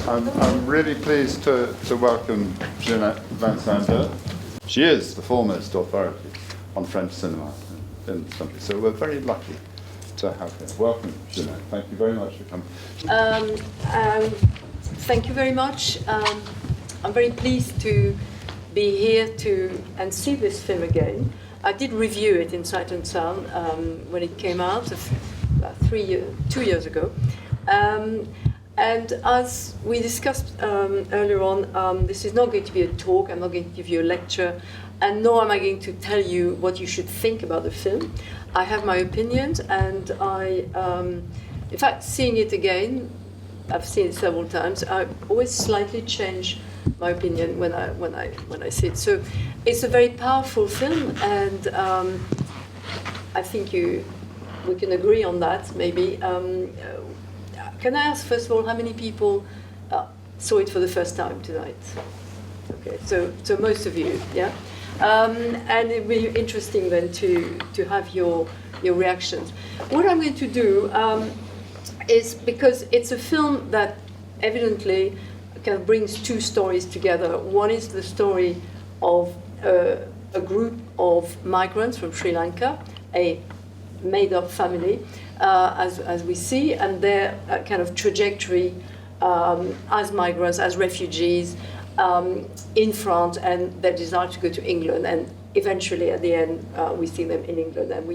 I'm really pleased to welcome Ginette Vincendeau. She is the foremost authority on French cinema in the country, so we're very lucky to have her. Welcome, Ginette. Thank you very much for coming. Thank you very much. I'm very pleased to be here and see this film again. I did review it in Sight and Sound when it came out about 2 years ago. And as we discussed earlier on, this is not going to be a talk. I'm not going to give you a lecture, and nor am I going to tell you what you should think about the film. I have my opinions, and in fact, seeing it again, I've seen it several times. I always slightly change my opinion when I see it. So it's a very powerful film, and I think we can agree on that. Maybe. Can I ask, first of all, how many people saw it for the first time tonight? Okay, so most of you, yeah? And it will be interesting then to have your reactions. What I'm going to do is, because it's a film that evidently kind of brings two stories together. One is the story of a group of migrants from Sri Lanka, a made-up family, as we see, and their kind of trajectory as migrants, as refugees in France, and their desire to go to England. And eventually, at the end, we see them in England, and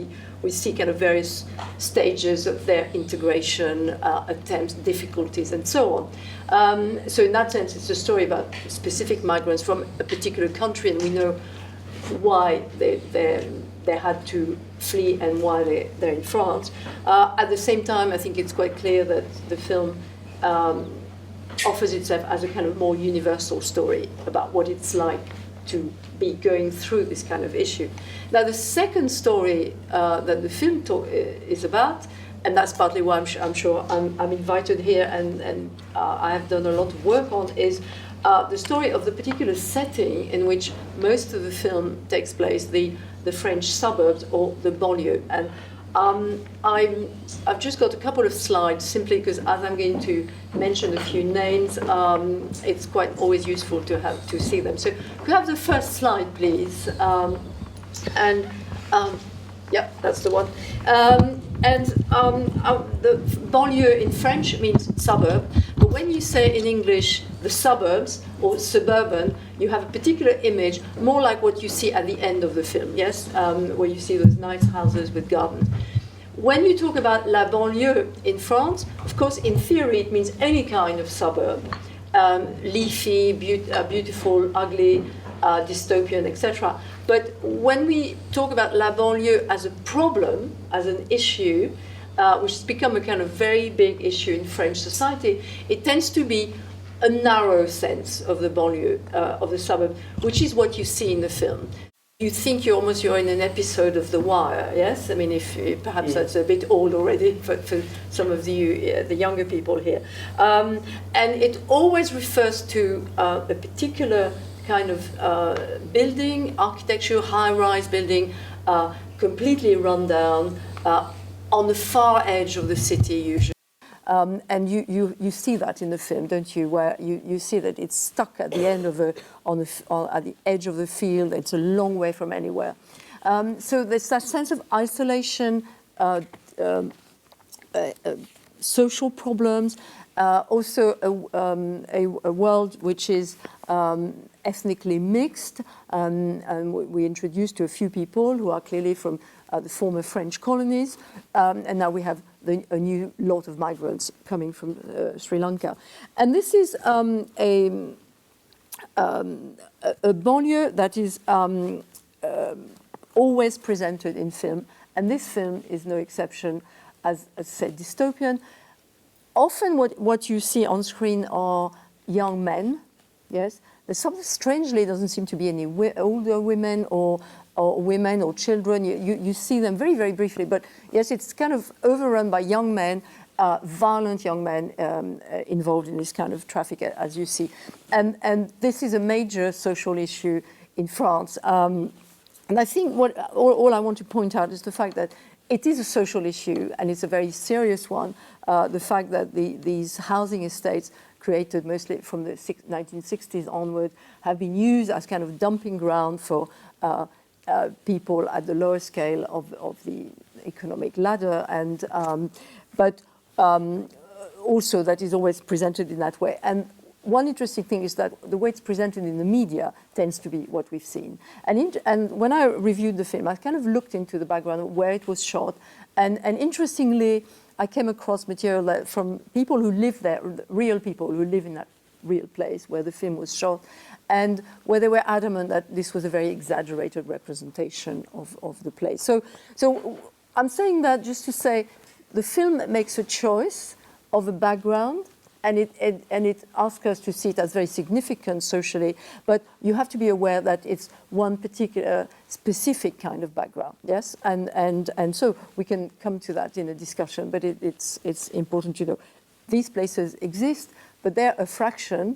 we see kind of various stages of their integration, attempts, difficulties, and so on. So in that sense, it's a story about specific migrants from a particular country, and we know why they had to flee and why they're in France. At the same time, I think it's quite clear that the film offers itself as a kind of more universal story about what it's like to be going through this kind of issue. Now, the second story that the film is about, and that's partly why I'm sure I'm invited here and I have done a lot of work on, is the story of the particular setting in which most of the film takes place, the French suburbs or the banlieue. And I've just got a couple of slides simply because as I'm going to mention a few names, it's quite always useful to see them. So could I have the first slide, please? Yeah, that's the one. The banlieue in French means suburb, but when you say in English the suburbs or suburban, you have a particular image, more like what you see at the end of the film, yes? Where you see those nice houses with gardens. When you talk about la banlieue in France, of course, in theory, it means any kind of suburb, leafy, beautiful, ugly, dystopian, etc. But when we talk about la banlieue as a problem, as an issue, which has become a kind of very big issue in French society, it tends to be a narrow sense of the banlieue, of the suburb, which is what you see in the film. You think you're in an episode of The Wire, yes? I mean, if perhaps that's a bit old already for some of the younger people here. And it always refers to a particular kind of building, architecture, high-rise building, completely run down, on the far edge of the city usually. And you see that in the film, don't you? Where you see that it's stuck at the end of at the edge of the field. It's a long way from anywhere. So there's that sense of isolation, social problems, also a world which is ethnically mixed, and we introduced to a few people who are clearly from the former French colonies, and now we have a new lot of migrants coming from Sri Lanka. And this is a banlieue that is always presented in film, and this film is no exception, as said, dystopian. Often what you see on screen are young men, yes? There's something strangely doesn't seem to be any older women or women or children. You see them very, very briefly, but yes, it's kind of overrun by young men, violent young men involved in this kind of traffic, as you see. And this is a major social issue in France. And I think all I want to point out is the fact that it is a social issue, and it's a very serious one. The fact that these housing estates, created mostly from the 1960s onward, have been used as kind of dumping ground for people at the lower scale of the economic ladder, and but also that is always presented in that way. And one interesting thing is that the way it's presented in the media tends to be what we've seen. And when I reviewed the film, I kind of looked into the background of where it was shot, and interestingly, I came across material from people who live there, real people who live in that real place where the film was shot, and where they were adamant that this was a very exaggerated representation of the place. So I'm saying that just to say the film makes a choice of a background, and it asks us to see it as very significant socially, but you have to be aware that it's one particular specific kind of background, yes? And so we can come to that in a discussion, but it's important to know. These places exist, but they're a fraction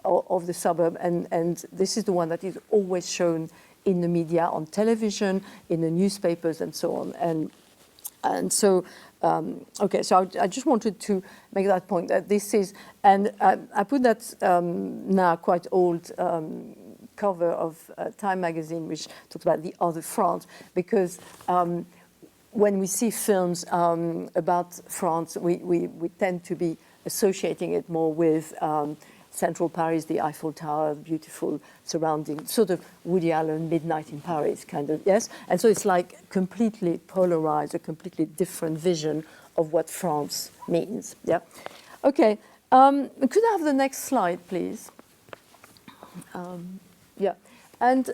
of the suburb, and this is the one that is always shown in the media, on television, in the newspapers, and so on. And so, okay, so I just wanted to make that point, that this is, and I put that now quite old cover of Time magazine, which talks about the other France, because when we see films about France, we tend to be associating it more with central Paris, the Eiffel Tower, beautiful surrounding, sort of Woody Allen, Midnight in Paris kind of, yes? And so it's like completely polarized, a completely different vision of what France means, yeah? Okay, could I have the next slide, please? Yeah, and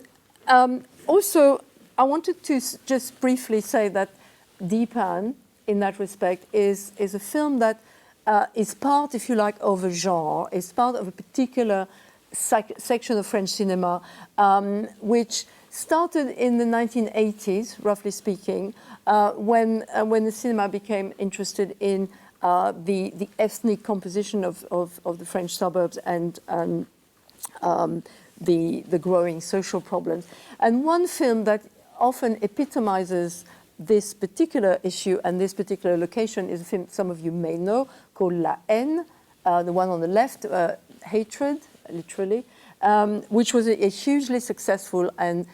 also I wanted to just briefly say that Dheepan, in that respect, is a film that is part, if you like, of a genre, is part of a particular section of French cinema, which started in the 1980s, roughly speaking, when the cinema became interested in the ethnic composition of the French suburbs and the growing social problems. And one film that often epitomizes this particular issue and this particular location is a film some of you may know called La Haine, the one on the left, hatred, literally, which was a hugely successful and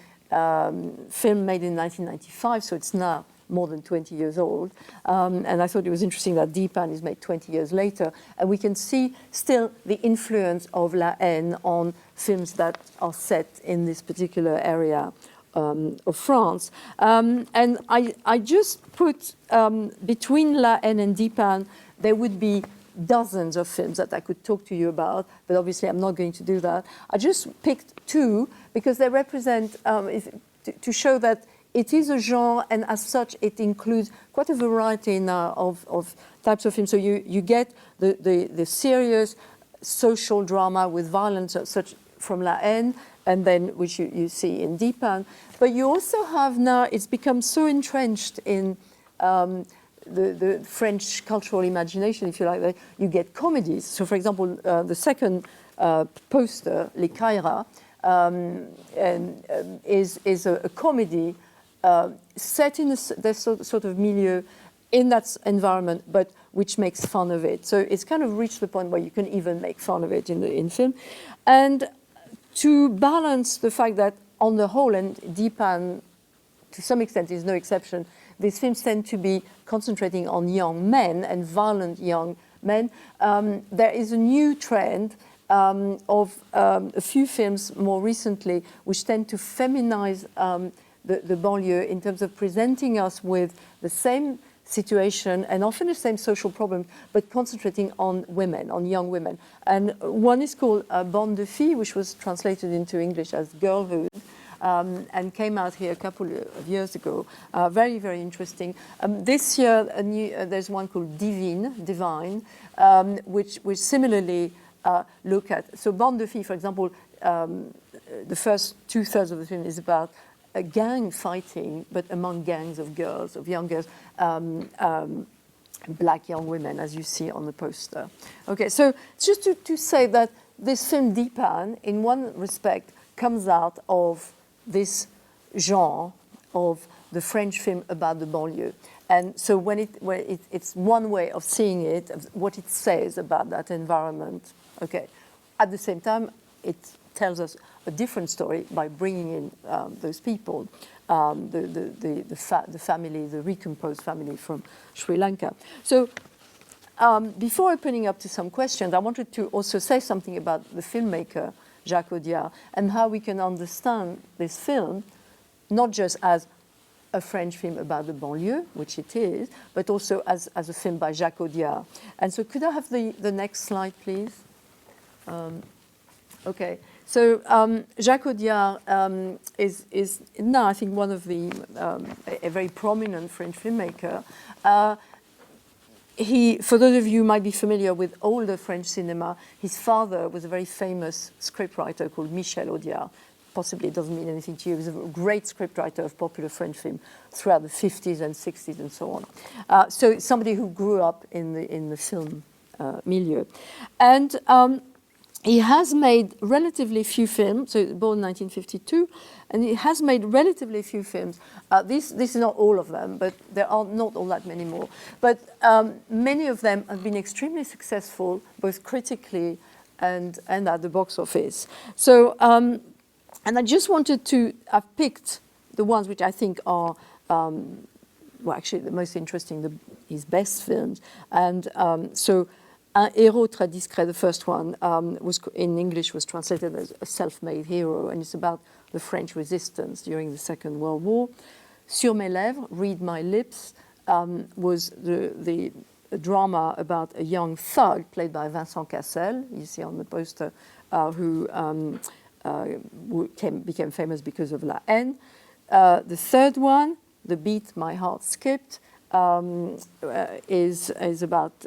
film made in 1995, so it's now more than 20 years old. And I thought it was interesting that Dheepan is made 20 years later, and we can see still the influence of La Haine on films that are set in this particular area of France. And I just put between La Haine and Dheepan, there would be dozens of films that I could talk to you about, but obviously I'm not going to do that. I just picked two because they represent, to show that it is a genre, and as such it includes quite a variety now of types of films. So you get the serious social drama with violence such from La Haine, and then which you see in Dheepan. But you also have now, it's become so entrenched in the French cultural imagination, if you like, that you get comedies. So for example, the second poster, Les Caïras, is a comedy set in this sort of milieu, in that environment, but which makes fun of it. So it's kind of reached the point where you can even make fun of it in film. And to balance the fact that on the whole, and Dheepan to some extent is no exception, these films tend to be concentrating on young men and violent young men. There is a new trend of a few films more recently which tend to feminize the banlieue in terms of presenting us with the same situation and often the same social problem, but concentrating on women, on young women. And one is called Bande de Filles, which was translated into English as Girlhood, and came out here a couple of years ago. Very, very interesting. This year, there's one called Divine, which similarly look at. So Bande de Filles, for example, the first 2/3 of the film is about a gang fighting, but among gangs of girls, of young girls, black young women, as you see on the poster. Okay, so just to say that this film Dheepan, in one respect, comes out of this genre of the French film about the banlieue. And so it's one way of seeing it, of what it says about that environment. Okay. At the same time, it tells us a different story by bringing in those people, the family, the recomposed family from Sri Lanka. So before opening up to some questions, I wanted to also say something about the filmmaker, Jacques Audiard, and how we can understand this film, not just as a French film about the banlieue, which it is, but also as a film by Jacques Audiard. And so could I have the next slide, please? Okay, so Jacques Audiard is now, I think, one of the, a very prominent French filmmaker. For those of you who might be familiar with older French cinema, his father was a very famous scriptwriter called Michel Audiard. Possibly it doesn't mean anything to you. He was a great scriptwriter of popular French film throughout the 50s and 60s and so on. So it's somebody who grew up in the film milieu. And he has made relatively few films, so born in 1952, and he has made relatively few films. This is not all of them, but there are not all that many more. But many of them have been extremely successful, both critically and at the box office. So, and I just wanted to, I've picked the ones which I think are, well, actually the most interesting, his best films. And so, Un héros très discret, the first one, was in English was translated as a self-made hero, and it's about the French resistance during the Second World War. Sur mes lèvres, Read My Lips, was the drama about a young thug played by Vincent Cassel, you see on the poster, who became famous because of La Haine. The third one, The Beat My Heart Skipped, is about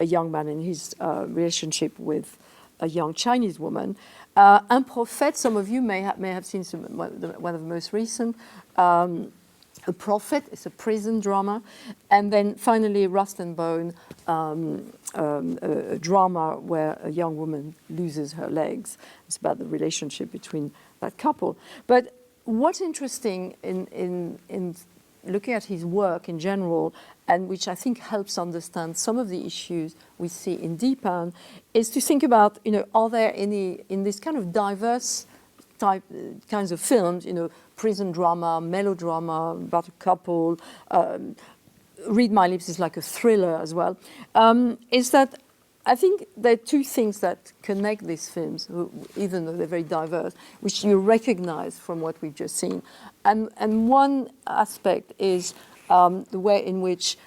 a young man in his relationship with a young Chinese woman. Un Prophète, some of you may have seen one of the most recent. A Prophet, it's a prison drama. And then finally, Rust and Bone, a drama where a young woman loses her legs. It's about the relationship between that couple. But what's interesting in looking at his work in general, and which I think helps understand some of the issues we see in Dheepan, is to think about, are there any, in this kind of diverse kinds of films, prison drama, melodrama, about a couple, Read My Lips is like a thriller as well, is that I think there are two things that connect these films, even though they're very diverse, which you recognize from what we've just seen. And one aspect is the way in which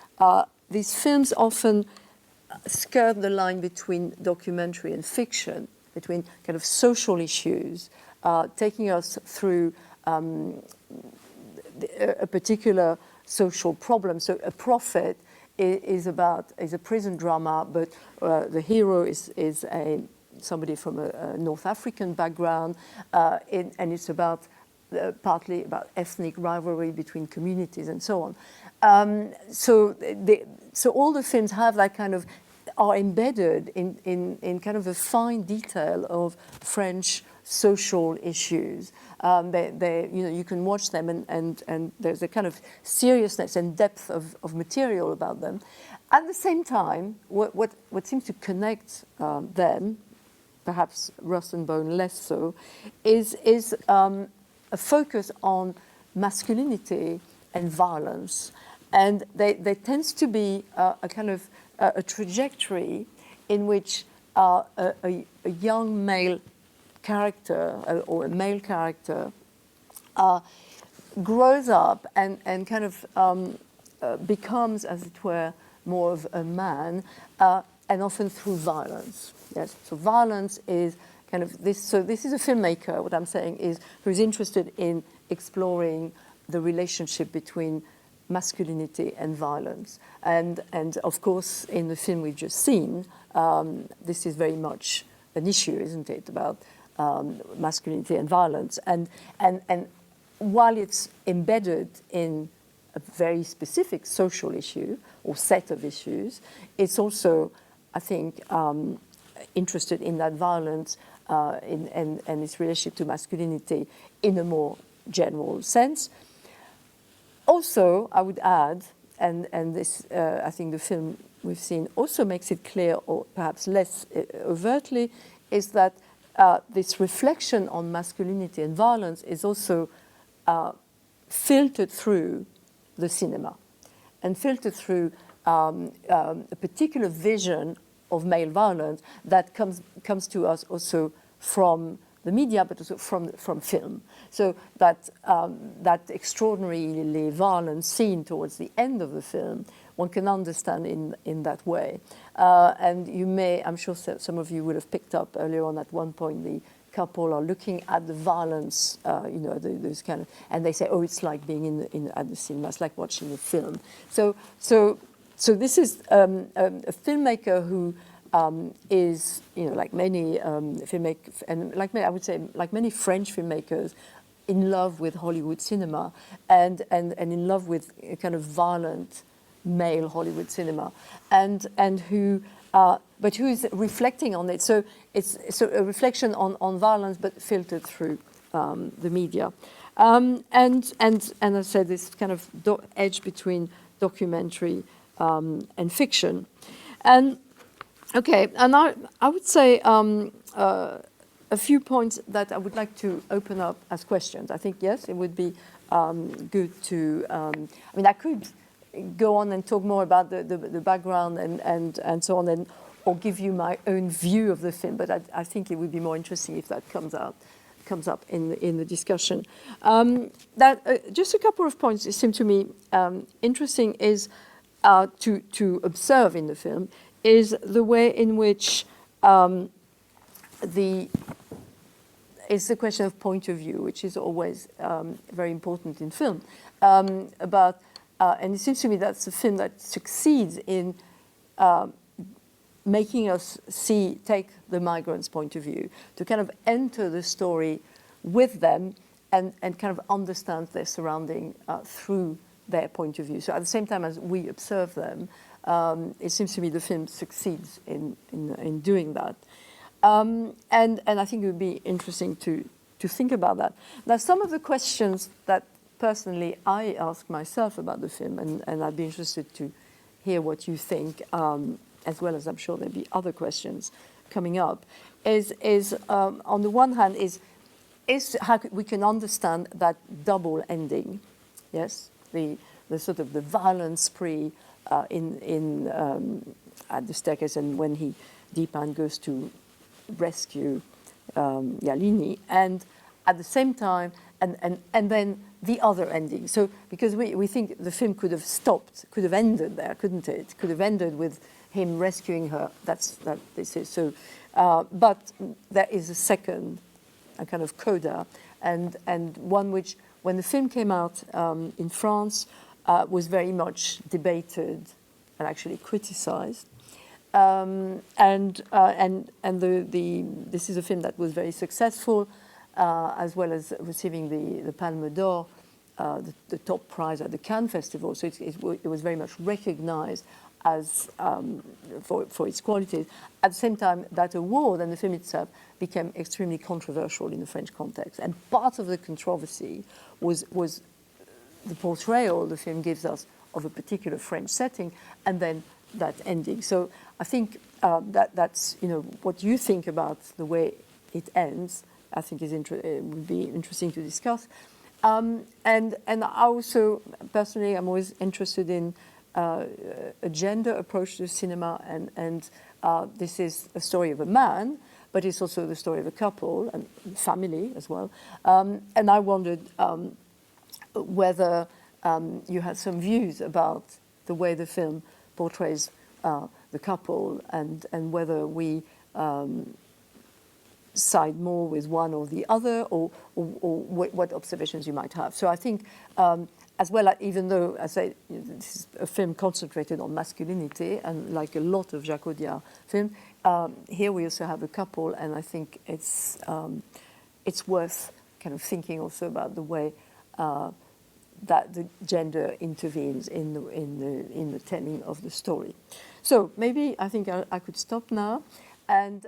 these films often skirt the line between documentary and fiction, between kind of social issues, taking us through a particular social problem. So A Prophet is a prison drama, but the hero is somebody from a North African background, and it's about partly about ethnic rivalry between communities and so on. So all the films have that kind of, are embedded in kind of a fine detail of French social issues. You can watch them and there's a kind of seriousness and depth of material about them. At the same time, what seems to connect them, perhaps Rust and Bone less so, is a focus on masculinity and violence. And there tends to be a kind of a trajectory in which a young male character or a male character grows up and kind of becomes, as it were, more of a man, and often through violence. Yes, so violence is kind of this. So this is a filmmaker. What I'm saying is who's interested in exploring the relationship between masculinity and violence, and of course in the film we've just seen, this is very much an issue, isn't it, about masculinity and violence, and while it's embedded in a very specific social issue or set of issues, it's also, I think, interested in that violence and its relationship to masculinity in a more general sense. Also, I would add, and this, I think the film we've seen also makes it clear, or perhaps less overtly, is that this reflection on masculinity and violence is also filtered through the cinema and filtered through a particular vision of male violence that comes to us also from the media, but also from film. So that that extraordinarily violent scene towards the end of the film, one can understand in that way. And you may, I'm sure some of you would have picked up earlier on at one point, the couple are looking at the violence, those kind of, and they say, oh, it's like being at the cinema, it's like watching a film. So this is a filmmaker who is, like many filmmakers, and I would say, like many French filmmakers, in love with Hollywood cinema and in love with a kind of violent male Hollywood cinema, and who but who is reflecting on it. So it's a reflection on violence, but filtered through the media, and as I said, this kind of edge between documentary and fiction, and okay, and I would say a few points that I would like to open up as questions. I think yes, it would be good to. I mean, I could go on and talk more about the background and so on, or give you my own view of the film. But I think it would be more interesting if that comes up in the discussion. Just a couple of points that seem to me interesting is to observe in the film is the way in which it's the question of point of view, which is always very important in film. And it seems to me that's a film that succeeds in making us take the migrants' point of view, to kind of enter the story with them and kind of understand their surrounding through their point of view. So at the same time as we observe them, it seems to me the film succeeds in doing that. And I think it would be interesting to think about that. Now, some of the questions that personally I ask myself about the film, and I'd be interested to hear what you think, as well as I'm sure there'll be other questions coming up, is on the one hand, is how we can understand that double ending, yes, the sort of the violence spree at the staircase, and when Dheepan goes to rescue Yalini, and at the same time, and then the other ending. So because we think the film could have ended there, couldn't it? Could have ended with him rescuing her. That's this is so. But there is a second, a kind of coda, and one which, when the film came out in France, was very much debated and actually criticized. This is a film that was very successful, as well as receiving the Palme d'Or, the top prize at the Cannes Festival. So it was very much recognized as for its qualities. At the same time, that award and the film itself became extremely controversial in the French context. And part of the controversy was the portrayal the film gives us of a particular French setting, and then that ending. So I think that's what you think about the way it ends. I think it would be interesting to discuss. And I also personally, I'm always interested in a gender approach to cinema, and this is a story of a man, but it's also the story of a couple and family as well. And I wondered whether you had some views about the way the film portrays the couple, and whether we side more with one or the other, or what observations you might have. So I think, as well, even though, as I say, this is a film concentrated on masculinity, and like a lot of Jacques Audiard films, here we also have a couple, and I think it's worth kind of thinking also about the way that the gender intervenes in the telling of the story. So maybe I think I could stop now, and.